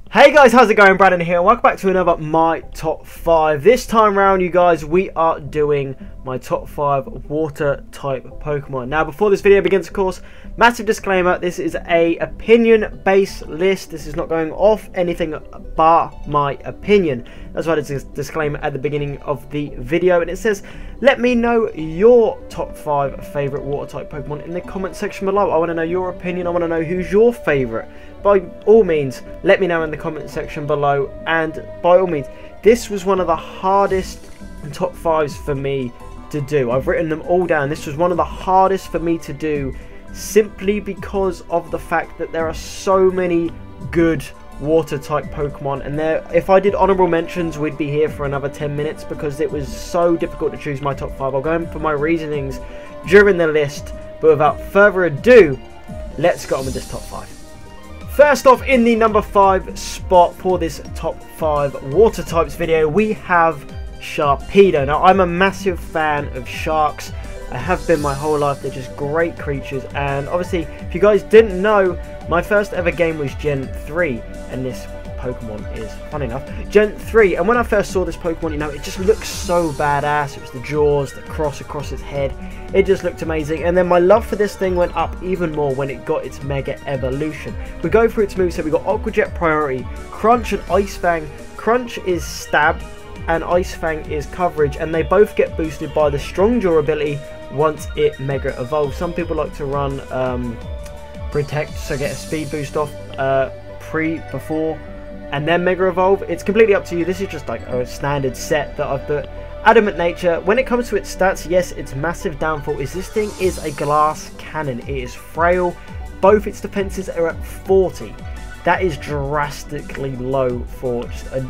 Hey guys, how's it going? Brandon here. Welcome back to another My Top 5. This time around, you guys, we are doing my top 5 water type Pokemon. Now, before this video begins, of course, massive disclaimer, this is a opinion based list. This is not going off anything bar my opinion. That's why there's a disclaimer at the beginning of the video, and it says, let me know your top 5 favorite water type Pokemon in the comment section below. I want to know your opinion. I want to know who's your favorite. By all means, let me know in the comment section below, and by all means, this was one of the hardest top 5s for me to do. I've written them all down. This was one of the hardest for me to do simply because of the fact that there are so many good water type Pokemon, and if I did honorable mentions, we'd be here for another 10 minutes because it was so difficult to choose my top 5. I'll go in for my reasonings during the list, but without further ado, let's get on with this top 5. First off, in the number 5 spot for this top 5 water types video, we have Sharpedo. Now, I'm a massive fan of sharks. I have been my whole life. They're just great creatures. And obviously, if you guys didn't know, my first ever game was Gen 3. And this Pokemon is, funny enough, Gen 3. And when I first saw this Pokemon, you know, it just looks so badass. It was the jaws, the cross across its head. It just looked amazing. And then my love for this thing went up even more when it got its Mega Evolution. We go through its moveset. We got Aqua Jet Priority, Crunch and Ice Fang. Crunch is stab and Ice Fang is coverage. And they both get boosted by the Strong Jaw ability once it Mega Evolves. Some people like to run Protect, so get a speed boost off before and then Mega Evolve. It's completely up to you. This is just like a standard set that I've put. Adamant Nature, when it comes to its stats, yes, its massive downfall is this thing is a glass cannon. It is frail. Both its defenses are at 40. That is drastically low for just a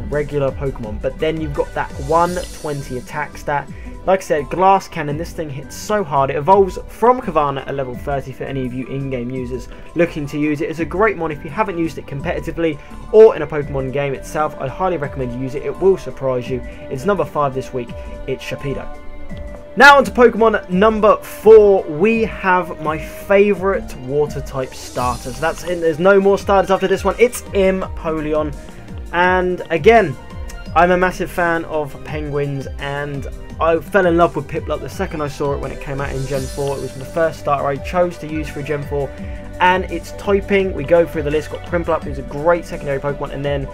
regular Pokemon. But then you've got that 120 attack stat. Like I said, Glass Cannon, this thing hits so hard. It evolves from Kavana at level 30 for any of you in-game users looking to use it. It's a great mon if you haven't used it competitively or in a Pokemon game itself. I highly recommend you use it. It will surprise you. It's number 5 this week. It's Sharpedo. Now on to Pokemon number 4. We have my favourite water type starters. That's it. There's no more starters after this one. It's Empoleon. And again, I'm a massive fan of penguins, and I fell in love with Piplup the second I saw it when it came out in Gen 4. It was the first starter I chose to use for Gen 4. And its typing, we go through the list, got Piplup, who's a great secondary Pokemon, and then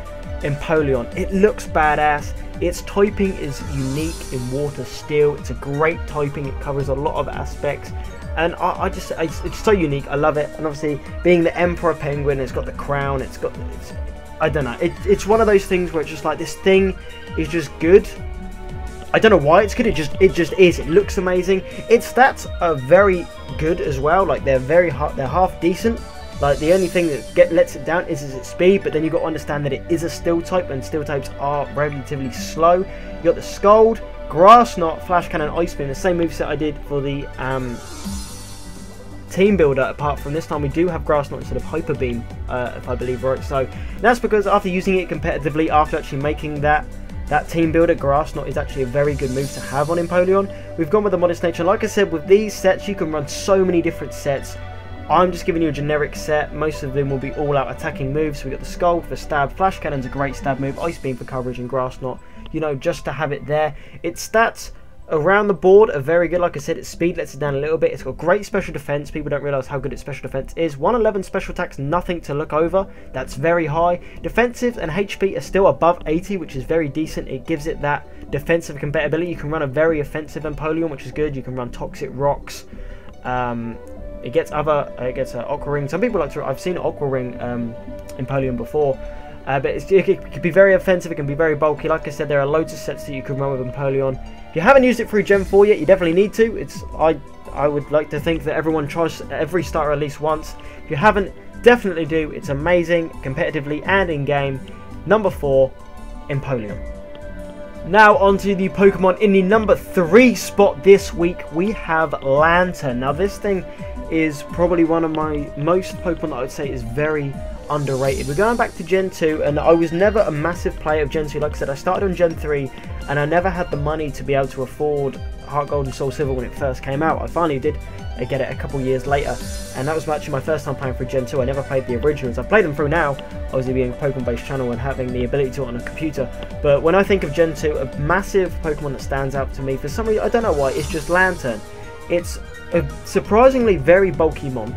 Empoleon. It looks badass. Its typing is unique in Water Steel. It's a great typing. It covers a lot of aspects. And it's so unique. I love it. And obviously, being the Emperor Penguin, it's got the crown. I don't know. It's one of those things where it's just like, this thing is just good. I don't know why it's good. It just is. It looks amazing. Its stats are very good as well. Like they're half decent. Like the only thing that lets it down is its speed. But then you've got to understand that it is a steel type, and steel types are relatively slow. You got the Scald, Grass Knot, Flash Cannon, Ice Beam. The same moveset I did for the Team Builder. Apart from this time, we do have Grass Knot instead of Hyper Beam, if I believe right. So that's because after using it competitively, after actually making that Team Builder, Grass Knot is actually a very good move to have on Empoleon. We've gone with the Modest Nature. Like I said, with these sets, you can run so many different sets. I'm just giving you a generic set. Most of them will be all-out attacking moves. So we've got the Skull for stab, Flash Cannon's a great stab move, Ice Beam for coverage, and Grass Knot, you know, just to have it there. Its stats around the board are very good. Like I said, its speed lets it down a little bit. It's got great special defense. People don't realize how good its special defense is. 111 special attacks, nothing to look over. That's very high. Defensive and HP are still above 80, which is very decent. It gives it that defensive compatibility. You can run a very offensive Empoleon, which is good. You can run Toxic Rocks. It gets Aqua Ring. Some people like to. I've seen Aqua Ring Empoleon before. But it can be very offensive, it can be very bulky. Like I said, there are loads of sets that you can run with Empoleon. If you haven't used it through Gen 4 yet, you definitely need to. I would like to think that everyone tries every starter at least once. If you haven't, definitely do. It's amazing, competitively and in-game. Number 4, Empoleon. Now onto the Pokemon in the number 3 spot this week. We have Lantern. Now this thing is probably one of my most Pokemon that I would say is very underrated. We're going back to Gen 2, and I was never a massive player of Gen 2. Like I said, I started on Gen 3 and I never had the money to be able to afford Heart Gold and Soul Silver when it first came out. I finally did get it a couple years later, and that was actually my first time playing through Gen 2. I never played the originals. I've played them through now, obviously being a Pokemon based channel and having the ability to it on a computer. But when I think of Gen 2, a massive Pokemon that stands out to me for some reason, I don't know why, it's just Lantern. It's a surprisingly very bulky mon.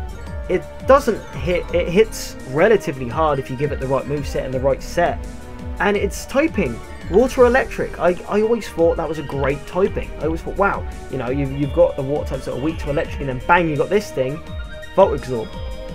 It doesn't hit, it hits relatively hard if you give it the right moveset and the right set. And it's typing Water Electric. I always thought that was a great typing. I always thought, wow, you know, you've got the water types that are weak to electric, and then bang, you got this thing, Volt Absorb.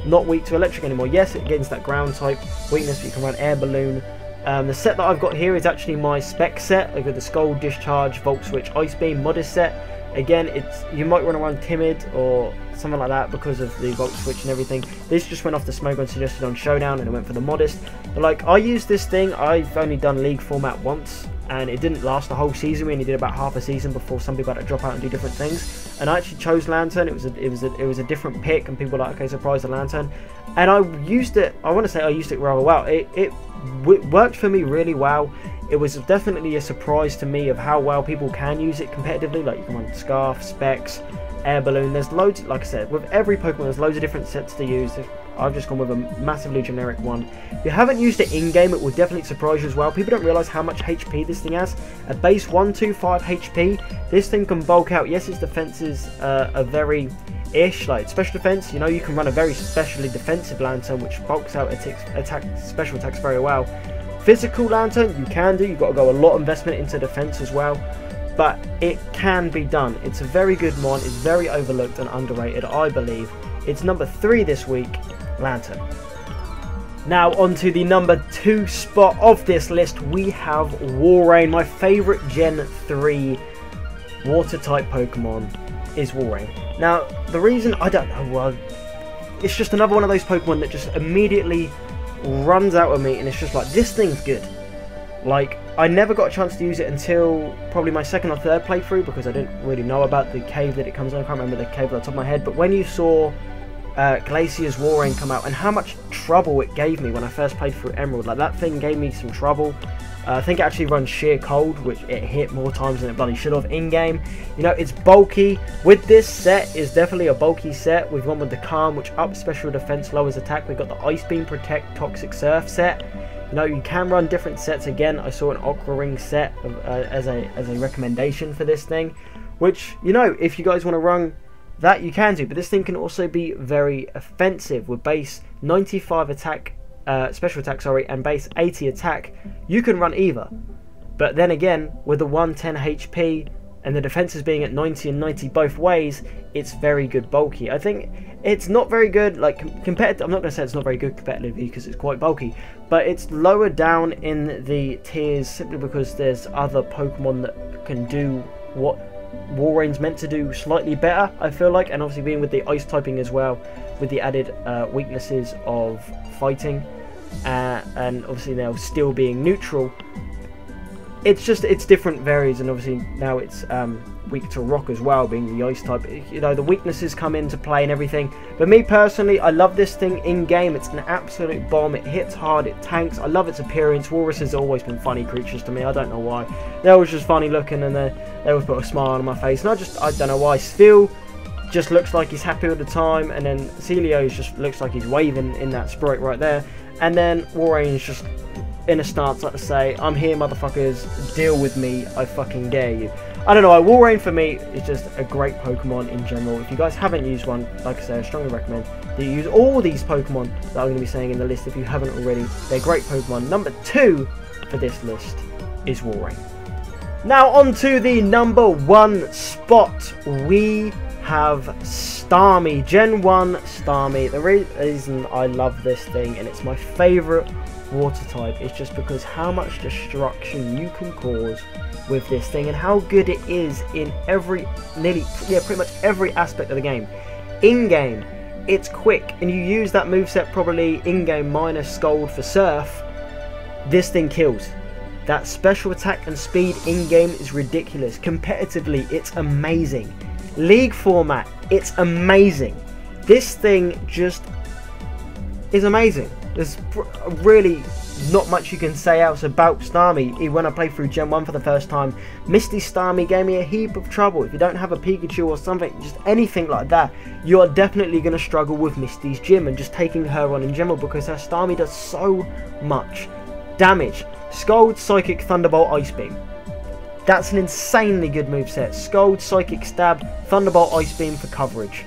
Not weak to electric anymore. Yes, it gains that ground type weakness, but you can run Air Balloon. The set that I've got here is actually my spec set. I've got the Scald, Discharge, Volt Switch, Ice Beam, Modest set. Again, you might want to run Timid or something like that because of the Volt Switch and everything. This just went off the Smogon suggested on Showdown, and I went for the Modest. But like, I used this thing, I've only done League format once, and it didn't last the whole season. We only did about half a season before some people had to drop out and do different things. And I actually chose Lantern. It was a different pick, and people were like, okay, surprise, the Lantern. And I used it, I want to say I used it rather well. It worked for me really well. It was definitely a surprise to me of how well people can use it competitively. Like, you can run Scarf, Specs, Air Balloon. There's loads, like I said, with every Pokemon there's loads of different sets to use. I've just gone with a massively generic one. If you haven't used it in-game, it will definitely surprise you as well. People don't realise how much HP this thing has. A base 125 HP, this thing can bulk out. Yes, its defenses are very ish, like special defense, you know, you can run a very specially defensive Lantern which bulks out special attacks very well. Physical Lantern, you can do, you've got to go a lot of investment into defense as well, but it can be done. It's a very good mon, it's very overlooked and underrated, I believe. It's number 3 this week, Lantern. Now on to the number 2 spot of this list, we have Walrein. My favourite Gen 3 water type Pokemon is Walrein. Now the reason, I don't know, well, it's just another one of those Pokemon that just immediately runs out of me, and it's just like, this thing's good. Like, I never got a chance to use it until probably my 2nd or 3rd playthrough, because I didn't really know about the cave that it comes in. I can't remember the cave off the top of my head, but when you saw Glacier's Walrein come out and how much trouble it gave me when I first played through Emerald, like, that thing gave me some trouble. I think it actually runs Sheer Cold, which it hit more times than it bloody should have in-game. You know, it's bulky. With this set, it's definitely a bulky set. We've gone with the Calm, which ups special defense, lowers attack. We've got the Ice Beam, Protect, Toxic Surf set. You know, you can run different sets. Again, I saw an Aqua Ring set as a recommendation for this thing, which, you know, if you guys want to run that, you can do. But this thing can also be very offensive with base 95 attack, special attack, sorry, and base 80 attack. You can run either, but then again, with the 110 HP and the defenses being at 90 and 90 both ways, it's very good bulky. I think it's not very good, like, competitive. I'm not going to say it's not very good competitively because it's quite bulky, but it's lower down in the tiers simply because there's other Pokemon that can do what Walrein's meant to do slightly better, I feel like. And obviously being with the ice typing as well, with the added weaknesses of fighting, and obviously now still being neutral, it's different varies. And obviously now it's weak to rock as well, being the ice type. You know, the weaknesses come into play and everything. But me personally, I love this thing in game. It's an absolute bomb. It hits hard, it tanks. I love its appearance. Walrus has always been funny creatures to me. I don't know why. They're always just funny looking, and they always put a smile on my face, and I don't know why. Phil just looks like he's happy all the time, and then Celio just looks like he's waving in that sprite right there, and then Walrein's just in a stance like to say, I'm here, motherfuckers, deal with me, I fucking dare you. I don't know, Walrein for me is just a great Pokemon in general. If you guys haven't used one, like I say, I strongly recommend that you use all these Pokemon that I'm going to be saying in the list if you haven't already. They're great Pokemon. Number 2 for this list is Walrein. Now on to the number 1 spot, we have Starmie, Gen 1 Starmie. The reason I love this thing, and it's my favourite water type, is just because how much destruction you can cause with this thing, and how good it is in pretty much every aspect of the game. In game, it's quick, and you use that moveset probably in game minus Scald for Surf. This thing kills. That special attack and speed in game is ridiculous. Competitively, it's amazing. League format, it's amazing. This thing just is amazing. There's really not much you can say else about Starmie. When I played through Gen 1 for the first time, Misty Starmie gave me a heap of trouble. If you don't have a Pikachu or something, just anything like that, you are definitely going to struggle with Misty's gym and just taking her on in general, because her Starmie does so much damage. Scald, Psychic, Thunderbolt, Ice Beam. That's an insanely good moveset. Scald, Psychic, Stab, Thunderbolt, Ice Beam for coverage.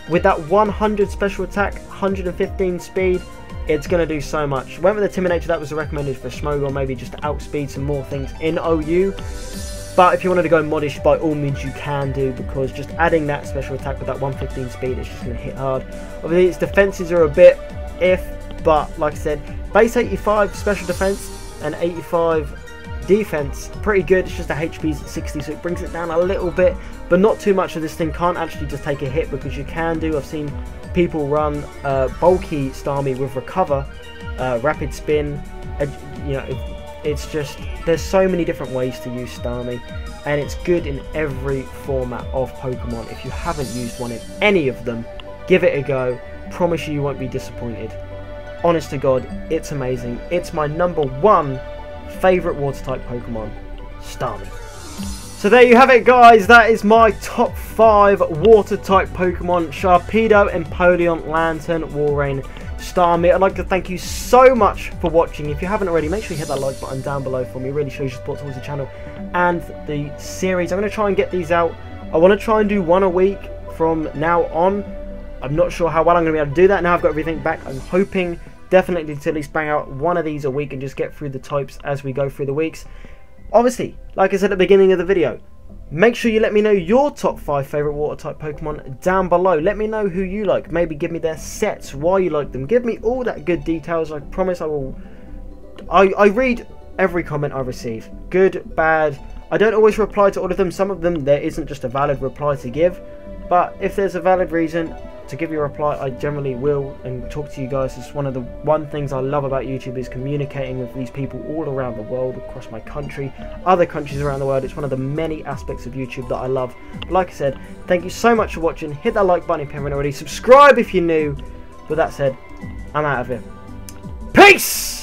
With that 100 special attack, 115 speed, it's going to do so much. Went with the Intimidator, that was recommended for Smogon, maybe just to outspeed some more things in OU. But if you wanted to go modish, by all means you can do, because just adding that special attack with that 115 speed is just going to hit hard. Obviously its defenses are a bit but like I said, base 85 special defense and 85 defense, pretty good. It's just the HP's at 60, so it brings it down a little bit, but not too much. Of this thing can't actually just take a hit, because you can do, I've seen people run bulky Starmie with recover, rapid spin, you know, it's just, there's so many different ways to use Starmie, and it's good in every format of Pokemon. If you haven't used one in any of them, give it a go. Promise you won't be disappointed. Honest to God, it's amazing. It's my #1 favourite water type Pokemon, Starmie. So there you have it, guys. That is my top 5 water type Pokemon: Sharpedo, Empoleon, Lantern, Walrein, Starmie. I'd like to thank you so much for watching. If you haven't already, make sure you hit that like button down below for me. It really shows your support towards the channel and the series. I'm going to try and get these out. I want to try and do one a week from now on. I'm not sure how well I'm going to be able to do that now I've got everything back. I'm hoping definitely to at least bang out one of these a week and just get through the types as we go through the weeks. Obviously, like I said at the beginning of the video, make sure you let me know your top 5 favourite water type Pokemon down below. Let me know who you like. Maybe give me their sets, why you like them. Give me all that good details. I promise I will. I read every comment I receive. Good, bad. I don't always reply to all of them. Some of them there isn't just a valid reply to give. But if there's a valid reason to give you a reply, I generally will and talk to you guys. It's one of the things I love about YouTube, is communicating with these people all around the world, across my country, other countries around the world. It's one of the many aspects of YouTube that I love. But like I said, thank you so much for watching. Hit that like button if you haven't already. Subscribe if you're new. With that said, I'm out of here. Peace!